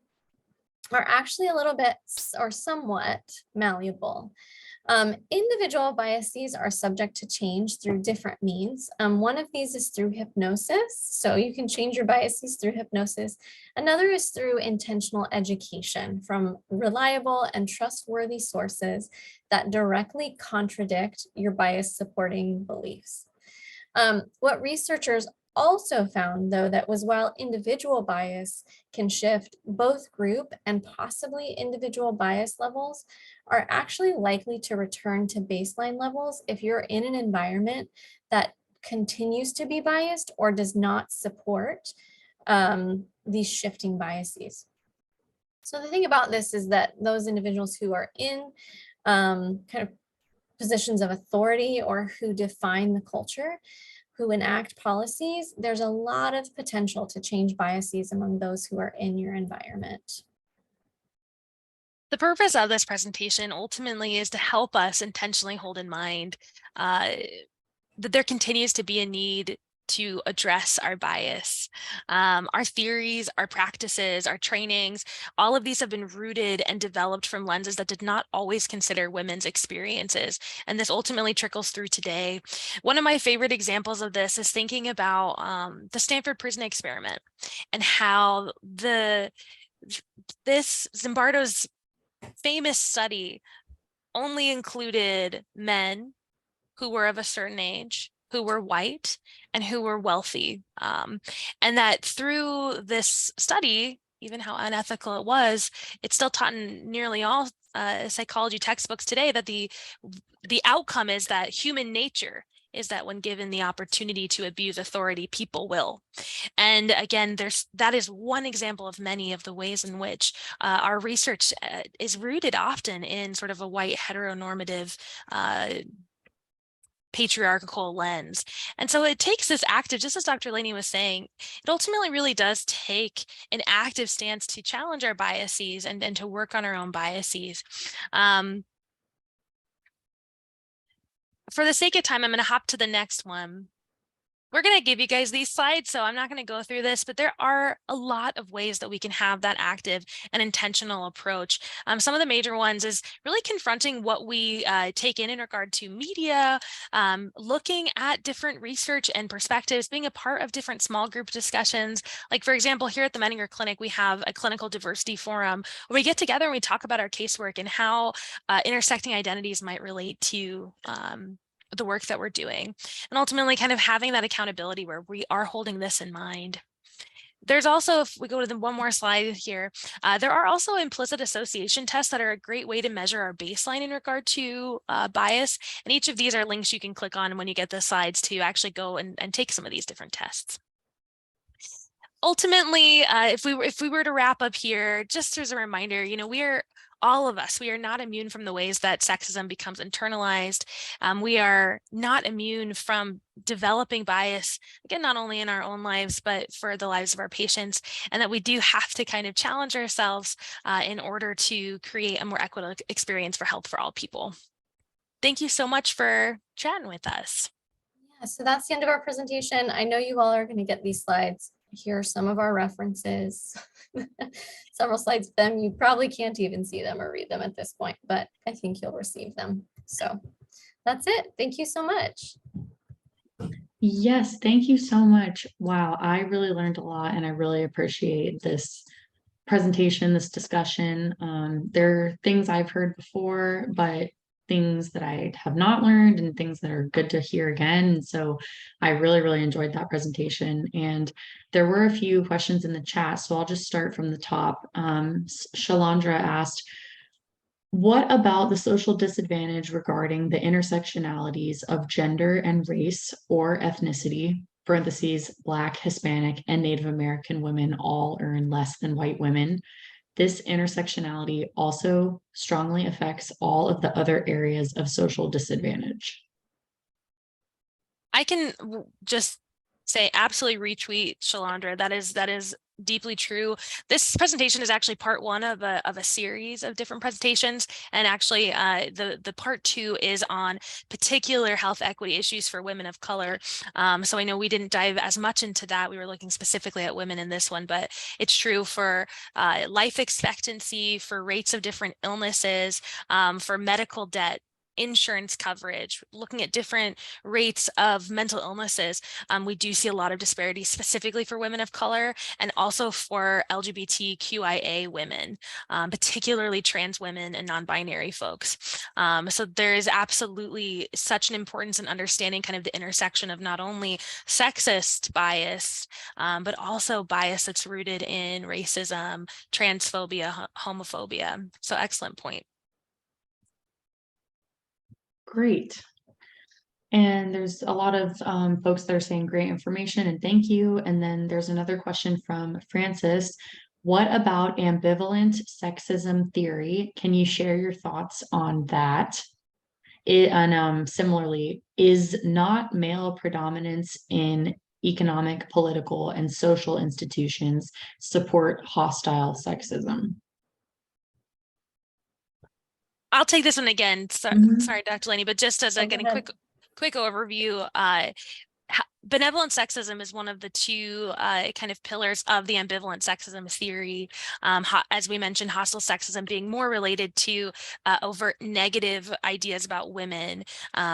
are actually a little bit or somewhat malleable. Individual biases are subject to change through different means. One of these is through hypnosis. So you can change your biases through hypnosis. Another is through intentional education from reliable and trustworthy sources that directly contradict your bias supporting beliefs. What researchers also found, though, that was while individual bias can shift, both group and possibly individual bias levels are actually likely to return to baseline levels if you're in an environment that continues to be biased or does not support these shifting biases. So the thing about this is that those individuals who are in kind of positions of authority or who define the culture, who enact policies, there's a lot of potential to change biases among those who are in your environment. The purpose of this presentation ultimately is to help us intentionally hold in mind that there continues to be a need to address our bias. Our theories, our practices, our trainings, all of these have been rooted and developed from lenses that did not always consider women's experiences. And this ultimately trickles through today. One of my favorite examples of this is thinking about the Stanford Prison Experiment and how this Zimbardo's famous study only included men who were of a certain age, who were white, and who were wealthy. And that through this study, even how unethical it was, it's still taught in nearly all psychology textbooks today that the outcome is that human nature is that when given the opportunity to abuse authority, people will. And again, that is one example of many of the ways in which our research is rooted often in sort of a white heteronormative patriarchal lens. And so it takes this active, just as Dr. Laney was saying, it ultimately really does take an active stance to challenge our biases and to work on our own biases. For the sake of time, I'm going to hop to the next one. We're going to give you guys these slides, so I'm not going to go through this, but there are a lot of ways that we can have that active and intentional approach. Some of the major ones is really confronting what we take in regard to media, looking at different research and perspectives, being a part of different small group discussions. Like, for example, here at the Menninger Clinic, we have a clinical diversity forum where we get together and we talk about our casework and how intersecting identities might relate to the work that we're doing, and ultimately kind of having that accountability where we are holding this in mind. There's also, if we go to the one more slide here, there are also implicit association tests that are a great way to measure our baseline in regard to bias. And each of these are links you can click on when you get the slides to actually go and take some of these different tests. Ultimately, if we were to wrap up here, just as a reminder, we are all of us, we are not immune from the ways that sexism becomes internalized. We are not immune from developing bias, again, not only in our own lives, but for the lives of our patients, and that we do have to kind of challenge ourselves in order to create a more equitable experience for health for all people. Thank you so much for chatting with us. Yeah, so that's the end of our presentation. I know you all are going to get these slides. Here are some of our references. Several slides of them. You probably can't even see them or read them at this point, but I think you'll receive them. So that's it. Thank you so much. Yes, thank you so much. Wow, I really learned a lot and I really appreciate this presentation, this discussion. There are things I've heard before, but things that I have not learned and things that are good to hear again. So I really, really enjoyed that presentation. And there were a few questions in the chat, so I'll just start from the top. Shalandra asked, what about the social disadvantage regarding the intersectionalities of gender and race or ethnicity, parentheses, Black, Hispanic, and Native American women all earn less than white women? This intersectionality also strongly affects all of the other areas of social disadvantage. I can just say absolutely retweet Shalandra. That is deeply true. This presentation is actually part one of a series of different presentations, and actually the part two is on particular health equity issues for women of color. So I know we didn't dive as much into that. We were looking specifically at women in this one, but it's true for life expectancy, for rates of different illnesses, for medical debt, insurance coverage, looking at different rates of mental illnesses. We do see a lot of disparities specifically for women of color and also for LGBTQIA women, particularly trans women and non-binary folks. So there is absolutely such an importance in understanding kind of the intersection of not only sexist bias, but also bias that's rooted in racism, transphobia, homophobia. So excellent point. Great. And there's a lot of folks that are saying great information and thank you. And then there's another question from Francis. What about ambivalent sexism theory? Can you share your thoughts on that? Similarly, is not male predominance in economic, political, and social institutions support hostile sexism? I'll take this one again. Sorry, Dr. Laney, but just as again, a quick overview, benevolent sexism is one of the two kind of pillars of the ambivalent sexism theory. As we mentioned, hostile sexism being more related to overt negative ideas about women,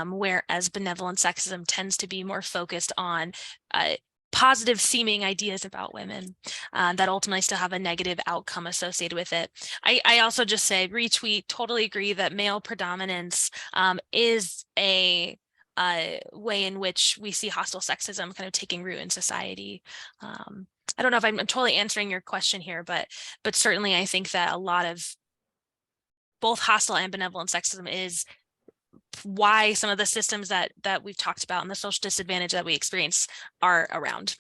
whereas benevolent sexism tends to be more focused on positive seeming ideas about women that ultimately still have a negative outcome associated with it. I also just say retweet, totally agree that male predominance is a way in which we see hostile sexism kind of taking root in society. I don't know if I'm totally answering your question here, but certainly I think that a lot of both hostile and benevolent sexism is why some of the systems that we've talked about and the social disadvantage that we experience are around.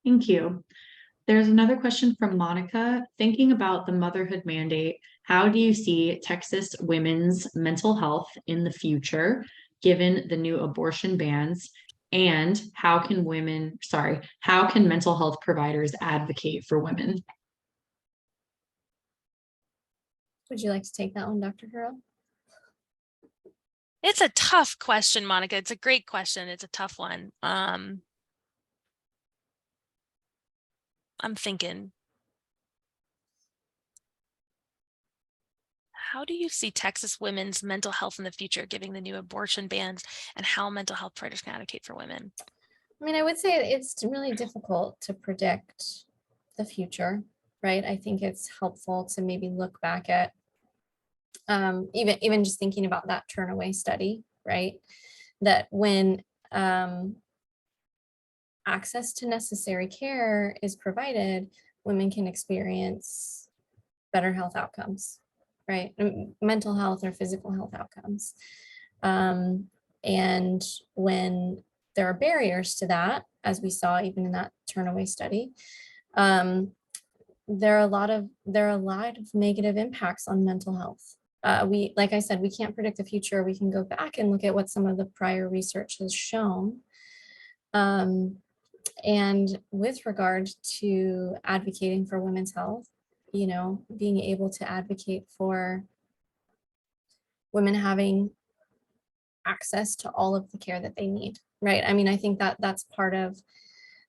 Thank you. There's another question from Monica. Thinking about the motherhood mandate, how do you see Texas women's mental health in the future, given the new abortion bans? And how can mental health providers advocate for women? Would you like to take that one, Dr. Horrell? It's a tough question, Monica. It's a great question. It's a tough one. I'm thinking, how do you see Texas women's mental health in the future, given the new abortion bans, and how mental health providers can advocate for women? I mean, I would say it's really difficult to predict the future, right? I think it's helpful to maybe look back at even just thinking about that turnaway study, right? That when access to necessary care is provided, women can experience better health outcomes, right? Mental health or physical health outcomes. And when there are barriers to that, as we saw even in that turnaway study, there are a lot of negative impacts on mental health. Like I said, we can't predict the future. We can go back and look at what some of the prior research has shown. And with regard to advocating for women's health, you know, being able to advocate for women having access to all of the care that they need, right? I mean, I think that that's part of,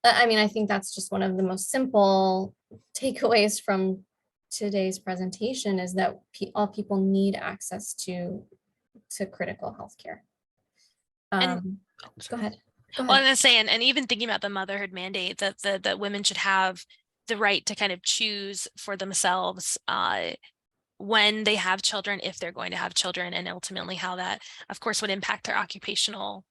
I mean, I think that's just one of the most simple takeaways from today's presentation, is that all people need access to critical health care. And Go ahead. Go well, I'm ahead. gonna say, and even thinking about the motherhood mandate, that women should have the right to kind of choose for themselves when they have children, if they're going to have children, and ultimately how that, of course, would impact their occupational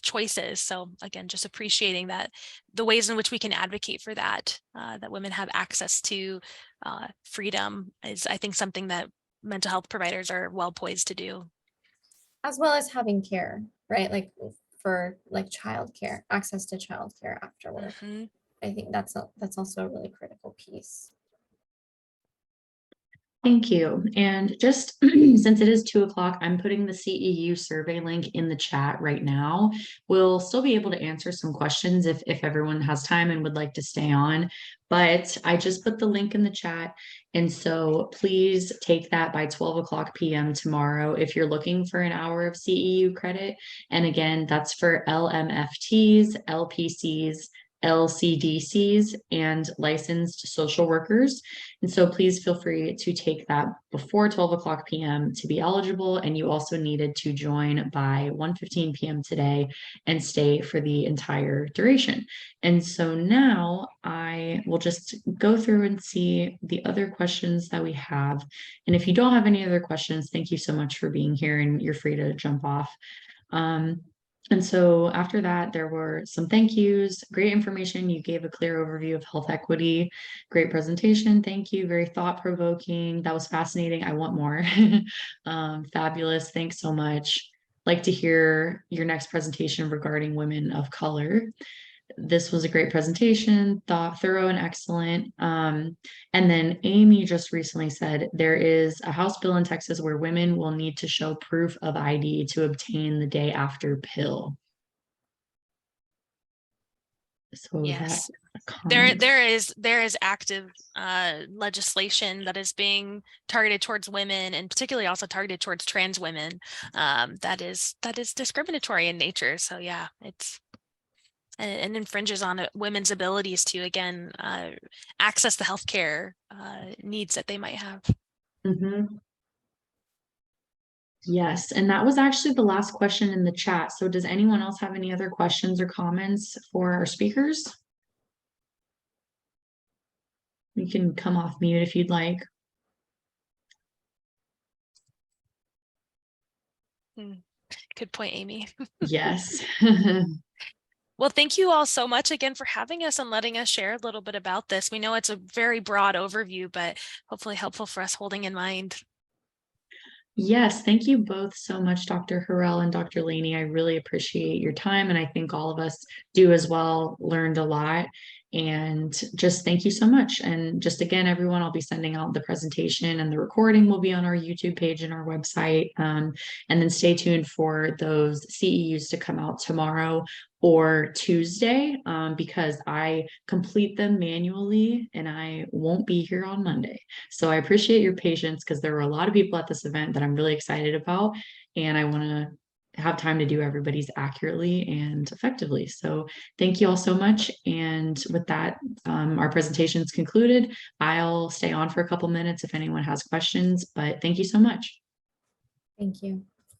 choices. So again, just appreciating that the ways in which we can advocate for that, that women have access to freedom, is, I think, something that mental health providers are well poised to do. As well as having care, right? Like for like childcare, access to childcare after work. Mm-hmm. I think that's also a really critical piece. Thank you. And just since it is 2 o'clock, I'm putting the CEU survey link in the chat right now. We'll still be able to answer some questions if everyone has time and would like to stay on, but I just put the link in the chat. And so please take that by 12 p.m. tomorrow if you're looking for an hour of CEU credit. And again, that's for LMFTs, LPCs, LCDCs, and licensed social workers. And so please feel free to take that before 12 p.m. to be eligible. And you also needed to join by 1:15 p.m. today and stay for the entire duration. And so now I will just go through and see the other questions that we have. And if you don't have any other questions, thank you so much for being here, and you're free to jump off. And so after that, there were some thank yous, great information. You gave a clear overview of health equity, great presentation. Thank you. Very thought provoking. That was fascinating. I want more. Fabulous. Thanks so much. Like to hear your next presentation regarding women of color. This was a great presentation, thorough and excellent. And then Amy just recently said there is a House bill in Texas where women will need to show proof of ID to obtain the day after pill. So Yes, that there is active legislation that is being targeted towards women, and particularly also targeted towards trans women, that is discriminatory in nature. So yeah, and infringes on women's abilities to, again, access the healthcare needs that they might have. Mm-hmm. Yes, and that was actually the last question in the chat. So does anyone else have any other questions or comments for our speakers? You can come off mute if you'd like. Good point, Amy. Yes. Well, thank you all so much again for having us and letting us share a little bit about this. We know it's a very broad overview, but hopefully helpful for us holding in mind. Yes, thank you both so much, Dr. Horrell and Dr. Laney. I really appreciate your time, and I think all of us do as well. Learned a lot, and just thank you so much. And just again, everyone, I'll be sending out the presentation, and the recording will be on our YouTube page and our website. And then stay tuned for those CEUs to come out tomorrow or Tuesday, because I complete them manually and I won't be here on Monday. So I appreciate your patience, because there were a lot of people at this event that I'm really excited about, and I want to have time to do everybody's accurately and effectively. So thank you all so much. And with that, our presentation is concluded. I'll stay on for a couple minutes if anyone has questions, but thank you so much. Thank you.